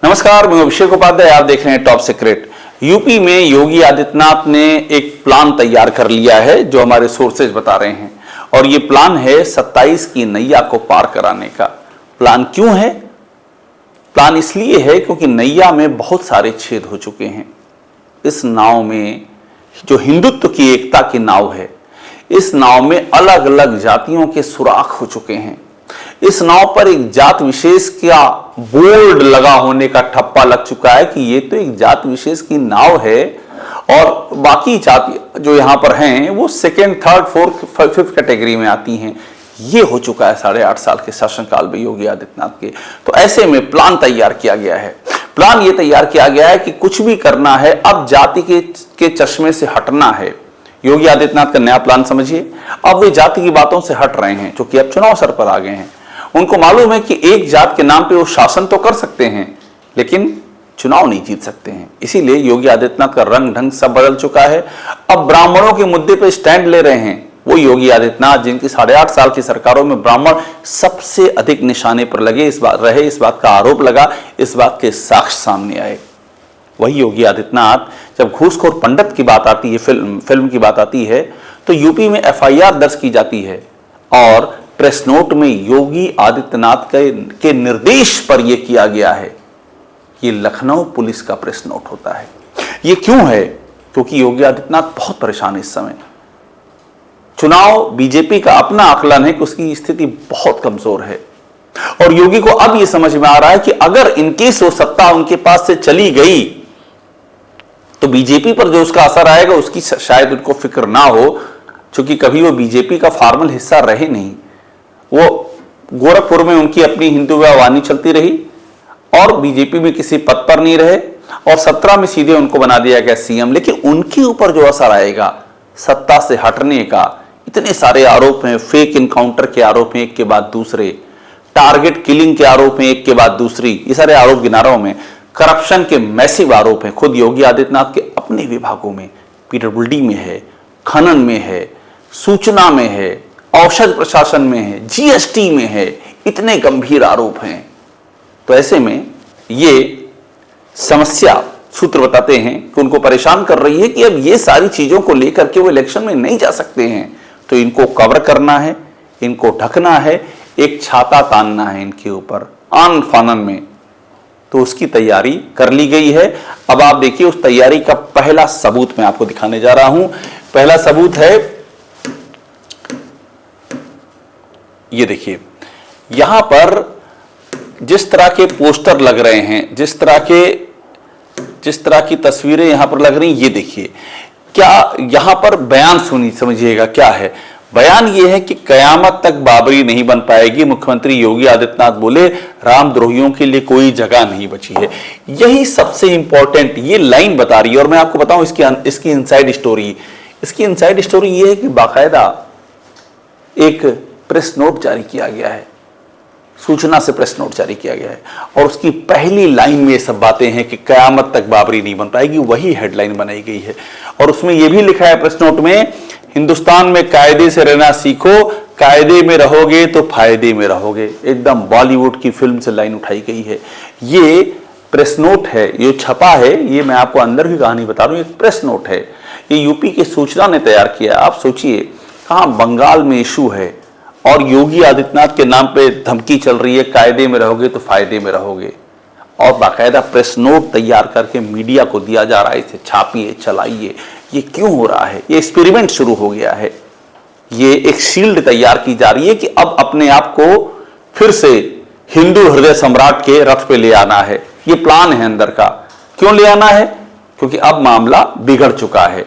नमस्कार, मैं अभिषेक उपाध्याय। आप देख रहे हैं टॉप सीक्रेट। यूपी में योगी आदित्यनाथ ने एक प्लान तैयार कर लिया है जो हमारे सोर्सेज बता रहे हैं, और ये प्लान है 27 की नैया को पार कराने का। प्लान क्यों है? प्लान इसलिए है क्योंकि नैया में बहुत सारे छेद हो चुके हैं। इस नाव में जो हिंदुत्व की एकता की नाव है, इस नाव में अलग अलग जातियों के सुराख हो चुके हैं। इस नाव पर एक जात विशेष का बोर्ड लगा होने का ठप्पा लग चुका है कि ये तो एक जात विशेष की नाव है, और बाकी जाति जो यहां पर हैं वो second, third, fourth, fifth category में आती हैं। ये हो चुका है 8.5 साल के शासनकाल में योगी आदित्यनाथ के। तो ऐसे में प्लान तैयार किया गया है। प्लान ये तैयार किया गया है कि कुछ भी करना है, अब जाति के चश्मे से हटना है। योगी आदित्यनाथ का नया प्लान समझिए। अब वे जाति की बातों से हट रहे हैं क्योंकि अब चुनाव सर पर आ गए हैं। उनको मालूम है कि एक जात के नाम पे वो शासन तो कर सकते हैं लेकिन चुनाव नहीं जीत सकते हैं। इसीलिए योगी आदित्यनाथ का रंग ढंग सब बदल चुका है। अब ब्राह्मणों के मुद्दे पे स्टैंड ले रहे हैं वो योगी आदित्यनाथ, जिनकी 8.5 साल की सरकारों में ब्राह्मण सबसे अधिक निशाने पर लगे, इस बात का आरोप लगा, इस बात के साक्ष्य सामने आए। वही योगी आदित्यनाथ, जब घूसखोर पंडित की बात आती है, फिल्म की बात आती है, तो यूपी में FIR दर्ज की जाती है और प्रेस नोट में योगी आदित्यनाथ के निर्देश पर यह किया गया है। यह लखनऊ पुलिस का प्रेस नोट होता है। यह क्यों है? क्योंकि योगी आदित्यनाथ बहुत परेशान है इस समय। चुनाव बीजेपी का अपना आकलन है कि उसकी स्थिति बहुत कमजोर है, और योगी को अब यह समझ में आ रहा है कि अगर इनकेस वो सत्ता उनके पास से चली गई तो बीजेपी पर जो उसका असर आएगा उसकी शायद उनको फिक्र ना हो, क्योंकि कभी वो बीजेपी का फॉर्मल हिस्सा रहे नहीं। वो गोरखपुर में उनकी अपनी हिंदुत्व वाणी चलती रही और बीजेपी में किसी पद पर नहीं रहे, और 17 में सीधे उनको बना दिया गया CM। लेकिन उनके ऊपर जो असर आएगा सत्ता से हटने का, इतने सारे आरोप हैं, फेक इनकाउंटर के आरोप हैं एक के बाद दूसरे, टारगेट किलिंग के आरोप हैं एक के बाद दूसरी, ये सारे आरोप गिना रहा हूं मैं। करप्शन के मैसिव आरोप हैं खुद योगी आदित्यनाथ के अपने विभागों में, PWD में है, खनन में है, सूचना में है, औषध प्रशासन में है, GST में है। इतने गंभीर आरोप हैं। तो ऐसे में ये समस्या सूत्र बताते हैं कि उनको परेशान कर रही है कि अब ये सारी चीजों को लेकर के वो इलेक्शन में नहीं जा सकते हैं, तो इनको कवर करना है, इनको ढकना है, एक छाता तानना है इनके ऊपर आन फानन में। तो उसकी तैयारी कर ली गई है। अब आप देखिए उस तैयारी का पहला सबूत मैं आपको दिखाने जा रहा हूं। पहला सबूत है, ये देखिए, यहां पर जिस तरह के पोस्टर लग रहे हैं, जिस तरह की तस्वीरें यहां पर लग रही हैं, ये देखिए। क्या यहां पर बयान समझिएगा क्या है। बयान ये है कि कयामत तक बाबरी नहीं बन पाएगी। मुख्यमंत्री योगी आदित्यनाथ बोले रामद्रोहियों के लिए कोई जगह नहीं बची है। यही सबसे इंपॉर्टेंट ये लाइन बता रही है। और मैं आपको बताऊं इसकी इनसाइड स्टोरी। इसकी इनसाइड स्टोरी ये है कि बाकायदा एक प्रेस नोट जारी किया गया है, सूचना से प्रेस नोट जारी किया गया है, और उसकी पहली लाइन में ये सब बातें हैं कि कयामत तक बाबरी नहीं बन पाएगी। वही हेडलाइन बनाई गई है, और उसमें यह भी लिखा है प्रेस नोट में, हिंदुस्तान में कायदे से रहना सीखो, कायदे में रहोगे तो फायदे में रहोगे। एकदम बॉलीवुड की फिल्म से लाइन उठाई गई है। ये प्रेस नोट है, ये छपा है, ये मैं आपको अंदर की कहानी बता रहा हूं। एक प्रेस नोट है, ये यूपी के सूचना ने तैयार किया। आप सोचिए, कहां बंगाल में इशू है और योगी आदित्यनाथ के नाम पे धमकी चल रही है, कायदे में रहोगे तो फायदे में रहोगे, और बाकायदा प्रेस नोट तैयार करके मीडिया को दिया जा रहा है, इसे छापिए, चलाइए। ये क्यों हो रहा है? ये एक्सपेरिमेंट शुरू हो गया है। ये एक शील्ड तैयार की जा रही है कि अब अपने आप को फिर से हिंदू हृदय सम्राट के रथ पे ले आना है। ये प्लान है अंदर का। क्यों ले आना है? क्योंकि अब मामला बिगड़ चुका है।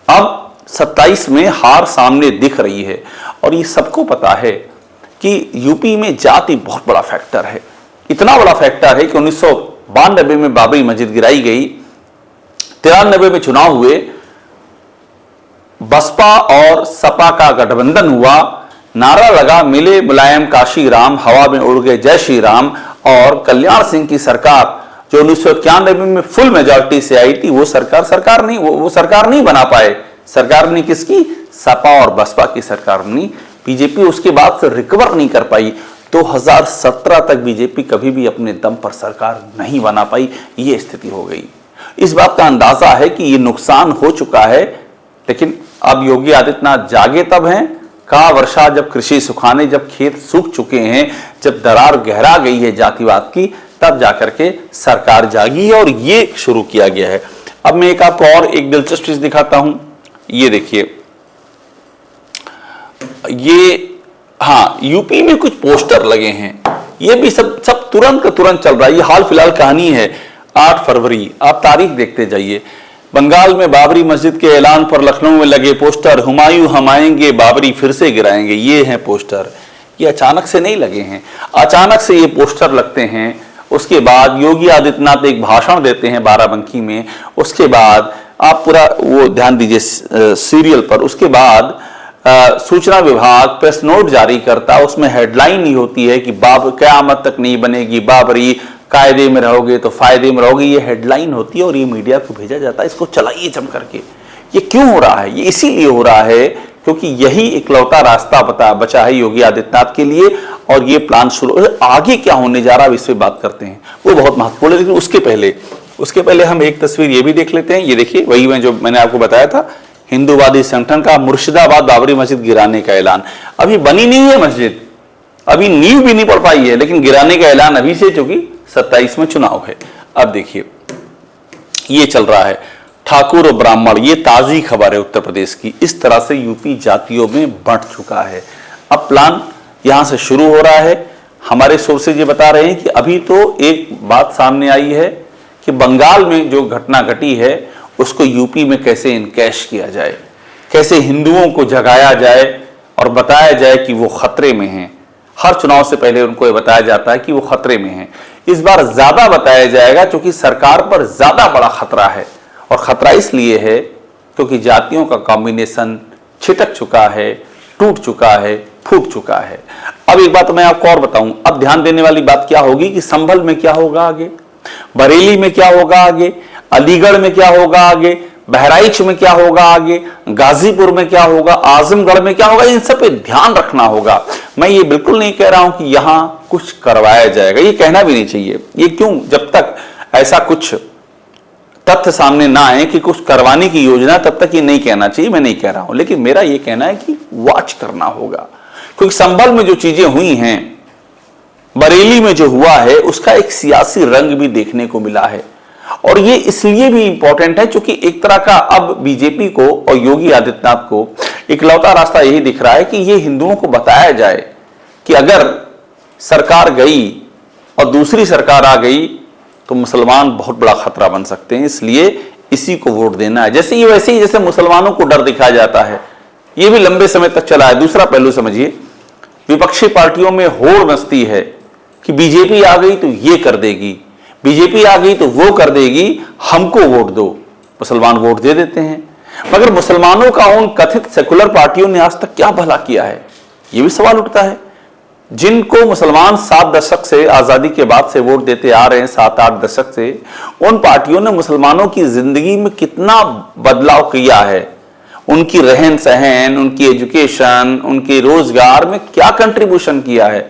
अब 27 में हार सामने दिख रही है, और ये सबको पता है कि यूपी में जाति बहुत बड़ा फैक्टर है। इतना बड़ा फैक्टर है कि 1992 में बाबरी मस्जिद गिराई गई, 93 में चुनाव हुए, बसपा और सपा का गठबंधन हुआ, नारा लगा मिले मुलायम काशी राम, हवा में उड़ गए जय श्री राम, और कल्याण सिंह की सरकार जो 1991 में फुल मेजॉरिटी से आई थी, वो सरकार नहीं बना पाए। सरकार ने किसकी? सपा और बसपा की सरकार नहीं। बीजेपी उसके बाद से रिकवर नहीं कर पाई। 2017 तक बीजेपी कभी भी अपने दम पर सरकार नहीं बना पाई, ये स्थिति हो गई। इस बात का अंदाजा है कि ये नुकसान हो चुका है, लेकिन अब योगी आदित्यनाथ जागे तब हैं, कहा वर्षा जब कृषि सुखाने, जब खेत सूख चुके हैं, जब दरार गहरा गई है जातिवाद की, तब जाकर के सरकार जागी है और ये शुरू किया गया है। अब मैं एक आपको और एक दिलचस्प चीज दिखाता हूं, ये देखिए, ये हाँ यूपी में कुछ पोस्टर लगे हैं, ये भी सब तुरंत का तुरंत चल रहा है। ये हाल फिलहाल कहानी है, 8 फरवरी, आप तारीख देखते जाइए। बंगाल में बाबरी मस्जिद के ऐलान पर लखनऊ में लगे पोस्टर, हुमायूं हम आएंगे बाबरी फिर से गिराएंगे। ये हैं पोस्टर, ये अचानक से नहीं लगे हैं, अचानक से ये पोस्टर लगते हैं। उसके बाद योगी आदित्यनाथ एक भाषण देते हैं बाराबंकी में, उसके बाद आप पूरा वो ध्यान दीजिए सीरियल पर, उसके बाद सूचना विभाग प्रेस नोट जारी करता, उसमें हेडलाइन ही होती है कि क़यामत तक नहीं बनेगी बाबरी, कायदे में रहोगे तो फायदे में रहोगे, ये हेडलाइन होती है और ये मीडिया को भेजा जाता है, इसको चलाइए जम करके। ये क्यों हो रहा है? ये इसीलिए हो रहा है क्योंकि यही इकलौता रास्ता बचा है योगी आदित्यनाथ के लिए, और ये प्लान शुरू। आगे क्या होने जा रहा है इस पर बात करते हैं, वो बहुत महत्वपूर्ण है। लेकिन उसके पहले हम एक तस्वीर ये भी देख लेते हैं। ये देखिए, वही मैं जो मैंने आपको बताया था, हिंदूवादी संगठन का मुर्शिदाबाद बाबरी मस्जिद गिराने का ऐलान। अभी बनी नहीं है मस्जिद, अभी नींव भी नहीं पड़ पाई है, लेकिन गिराने का ऐलान अभी से, चूंकि 27 में चुनाव है। अब देखिए ये चल रहा है, ठाकुर और ब्राह्मण, ये ताजी खबर है उत्तर प्रदेश की। इस तरह से यूपी जातियों में बंट चुका है। अब प्लान यहां से शुरू हो रहा है। हमारे सोर्सेज ये बता रहे हैं कि अभी तो एक बात सामने आई है कि बंगाल में जो घटना घटी है उसको यूपी में कैसे इनकैश किया जाए, कैसे हिंदुओं को जगाया जाए और बताया जाए कि वो खतरे में हैं। हर चुनाव से पहले उनको ये बताया जाता है कि वो खतरे में हैं। इस बार ज्यादा बताया जाएगा क्योंकि सरकार पर ज्यादा बड़ा खतरा है, और खतरा इसलिए है क्योंकि जातियों का कॉम्बिनेशन छिटक चुका है, टूट चुका है, फूट चुका है। अब एक बात मैं आपको और बताऊं, अब ध्यान देने वाली बात क्या होगी कि संभल में क्या होगा आगे, बरेली में क्या होगा आगे, अलीगढ़ में क्या होगा आगे, बहराइच में क्या होगा आगे, गाजीपुर में क्या होगा, आजमगढ़ में क्या होगा, इन सब पे ध्यान रखना होगा। मैं ये बिल्कुल नहीं कह रहा हूं कि यहां कुछ करवाया जाएगा, ये कहना भी नहीं चाहिए। ये क्यों, जब तक ऐसा कुछ तथ्य सामने ना आए कि कुछ करवाने की योजना, तब तक ये नहीं कहना चाहिए। मैं नहीं कह रहा हूं, लेकिन मेरा ये कहना है कि वॉच करना होगा, क्योंकि संभल में जो चीजें हुई हैं, बरेली में जो हुआ है, उसका एक सियासी रंग भी देखने को मिला है। और ये इसलिए भी इंपॉर्टेंट है क्योंकि एक तरह का अब बीजेपी को और योगी आदित्यनाथ को इकलौता रास्ता यही दिख रहा है कि ये हिंदुओं को बताया जाए कि अगर सरकार गई और दूसरी सरकार आ गई तो मुसलमान बहुत बड़ा खतरा बन सकते हैं, इसलिए इसी को वोट देना है। जैसे ही जैसे मुसलमानों को डर दिखाया जाता है, ये भी लंबे समय तक चला है। दूसरा पहलू समझिए, विपक्षी पार्टियों में होड़ मस्ती है कि बीजेपी आ गई तो ये कर देगी, बीजेपी आ गई तो वो कर देगी, हमको वोट दो। मुसलमान वोट दे देते हैं, मगर मुसलमानों का उन कथित सेकुलर पार्टियों ने आज तक क्या भला किया है, ये भी सवाल उठता है। जिनको मुसलमान 7 दशक से, आजादी के बाद से वोट देते आ रहे हैं, 7-8 दशक से, उन पार्टियों ने मुसलमानों की जिंदगी में कितना बदलाव किया है, उनकी रहन सहन, उनकी एजुकेशन, उनके रोजगार में क्या कंट्रीब्यूशन किया है।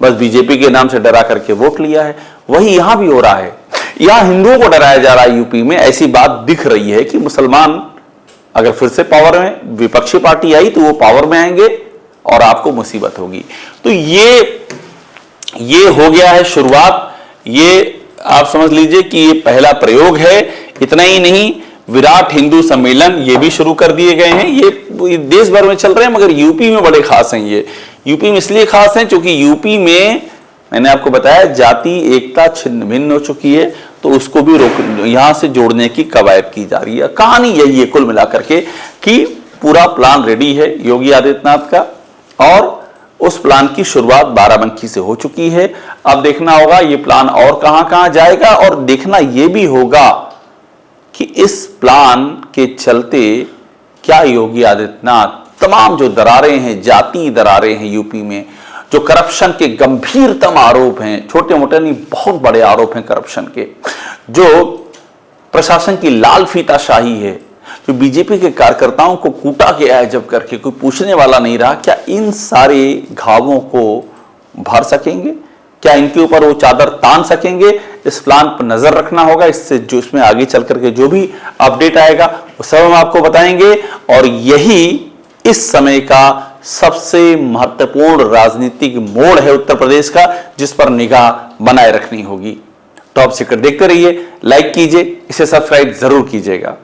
बस बीजेपी के नाम से डरा करके वोट लिया है। वही यहां भी हो रहा है, यहां हिंदुओं को डराया जा रहा है। यूपी में ऐसी बात दिख रही है कि मुसलमान अगर फिर से पावर में, विपक्षी पार्टी आई तो वो पावर में आएंगे और आपको मुसीबत होगी। तो ये हो गया है शुरुआत। ये आप समझ लीजिए कि ये पहला प्रयोग है। इतना ही नहीं, विराट हिंदू सम्मेलन ये भी शुरू कर दिए गए हैं। ये देश भर में चल रहे हैं, मगर यूपी में बड़े खास हैं। ये यूपी में इसलिए खास हैं क्योंकि यूपी में मैंने आपको बताया जाति एकता छिन्न भिन्न हो चुकी है, तो उसको भी यहां से जोड़ने की कवायद की जा रही है। कहानी यही है कुल मिलाकर के कि पूरा प्लान रेडी है योगी आदित्यनाथ का, और उस प्लान की शुरुआत बाराबंकी से हो चुकी है। अब देखना होगा ये प्लान और कहां जाएगा, और देखना यह भी होगा कि इस प्लान के चलते क्या योगी आदित्यनाथ तमाम जो दरारें हैं, जाति दरारें हैं यूपी में, जो करप्शन के गंभीरतम आरोप हैं, छोटे मोटे नहीं बहुत बड़े आरोप हैं करप्शन के, जो प्रशासन की लाल फीताशाही है, जो बीजेपी के कार्यकर्ताओं को कूटा गया है जब करके कोई पूछने वाला नहीं रहा, क्या इन सारे घावों को भर सकेंगे? क्या इनके ऊपर वो चादर तान सकेंगे? इस प्लान पर नजर रखना होगा। इससे जो इसमें आगे चल करके जो भी अपडेट आएगा वो सब हम आपको बताएंगे। और यही इस समय का सबसे महत्वपूर्ण राजनीतिक मोड़ है उत्तर प्रदेश का, जिस पर निगाह बनाए रखनी होगी। टॉप सीक्रेट देखते रहिए, लाइक कीजिए, इसे सब्सक्राइब जरूर कीजिएगा।